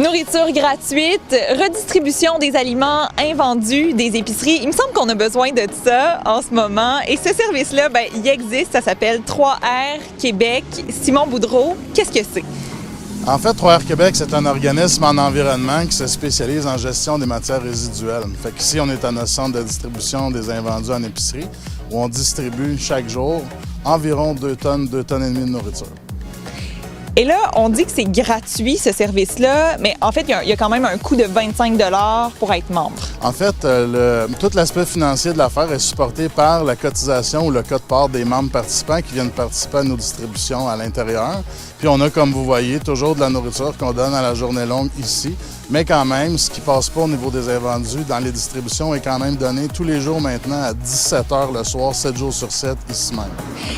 Nourriture gratuite, redistribution des aliments invendus des épiceries. Il me semble qu'on a besoin de ça en ce moment. Et ce service-là, il existe. Ça s'appelle 3R Québec. Simon Boudreau, qu'est-ce que c'est? En fait, 3R Québec, c'est un organisme en environnement qui se spécialise en gestion des matières résiduelles. Fait qu'ici, on est à notre centre de distribution des invendus en épicerie, où on distribue chaque jour environ 2 tonnes et demie de nourriture. Et là, on dit que c'est gratuit, ce service-là, mais en fait, il y a quand même un coût de 25 $ pour être membre. En fait, tout l'aspect financier de l'affaire est supporté par la cotisation ou le quote-part des membres participants qui viennent participer à nos distributions à l'intérieur. Puis on a, comme vous voyez, toujours de la nourriture qu'on donne à la journée longue ici. Mais quand même, ce qui ne passe pas au niveau des invendus dans les distributions est quand même donné tous les jours maintenant à 17 h le soir, 7 jours sur 7, ici même.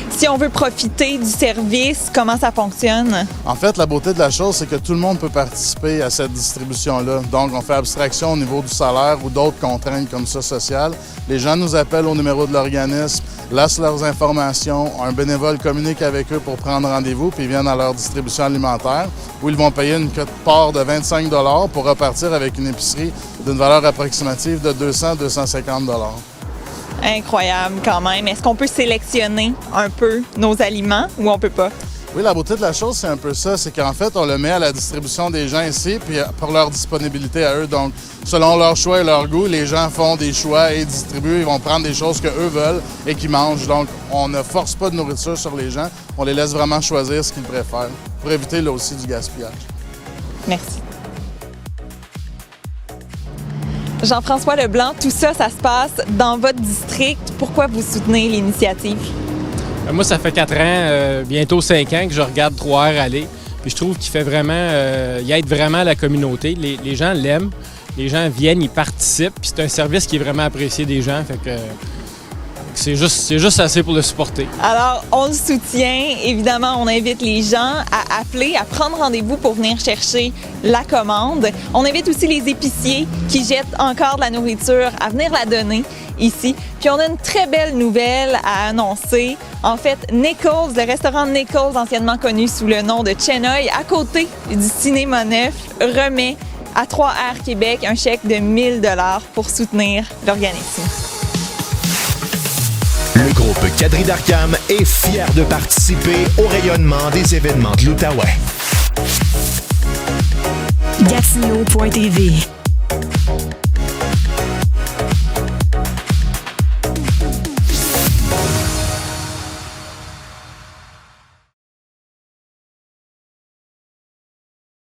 Si on veut profiter du service, comment ça fonctionne? En fait, la beauté de la chose, c'est que tout le monde peut participer à cette distribution-là. Donc, on fait abstraction au niveau du salaire ou d'autres contraintes comme ça sociales. Les gens nous appellent au numéro de l'organisme, laissent leurs informations, un bénévole communique avec eux pour prendre rendez-vous, puis ils viennent à leur distribution alimentaire, où ils vont payer une quote-part de 25 $ pour repartir avec une épicerie d'une valeur approximative de 200-250 $. Incroyable quand même. Est-ce qu'on peut sélectionner un peu nos aliments ou on peut pas? Oui, la beauté de la chose, c'est un peu ça. C'est qu'en fait, on le met à la distribution des gens ici, puis pour leur disponibilité à eux. Donc, selon leur choix et leur goût, les gens font des choix et distribuent. Ils vont prendre des choses qu'eux veulent et qu'ils mangent. Donc, on ne force pas de nourriture sur les gens. On les laisse vraiment choisir ce qu'ils préfèrent pour éviter là aussi du gaspillage. Merci. Jean-François Leblanc, tout ça, ça se passe dans votre district. Pourquoi vous soutenez l'initiative? Moi, ça fait 4 ans, bientôt 5 ans que je regarde 3R aller. Puis je trouve qu'il fait vraiment, il aide vraiment la communauté. Les gens l'aiment, les gens viennent, ils participent. Puis c'est un service qui est vraiment apprécié des gens. Fait que c'est juste assez pour le supporter. Alors, on le soutient. Évidemment, on invite les gens à appeler, à prendre rendez-vous pour venir chercher la commande. On invite aussi les épiciers qui jettent encore de la nourriture à venir la donner ici. Puis on a une très belle nouvelle à annoncer. En fait, Nichols, le restaurant Nichols, anciennement connu sous le nom de Chenoy, à côté du Cinéma Neuf, remet à 3R Québec un chèque de 1 000 $ pour soutenir l'organisme. Le groupe Quadri d'Arcam est fier de participer au rayonnement des événements de l'Outaouais. Gatineau.tv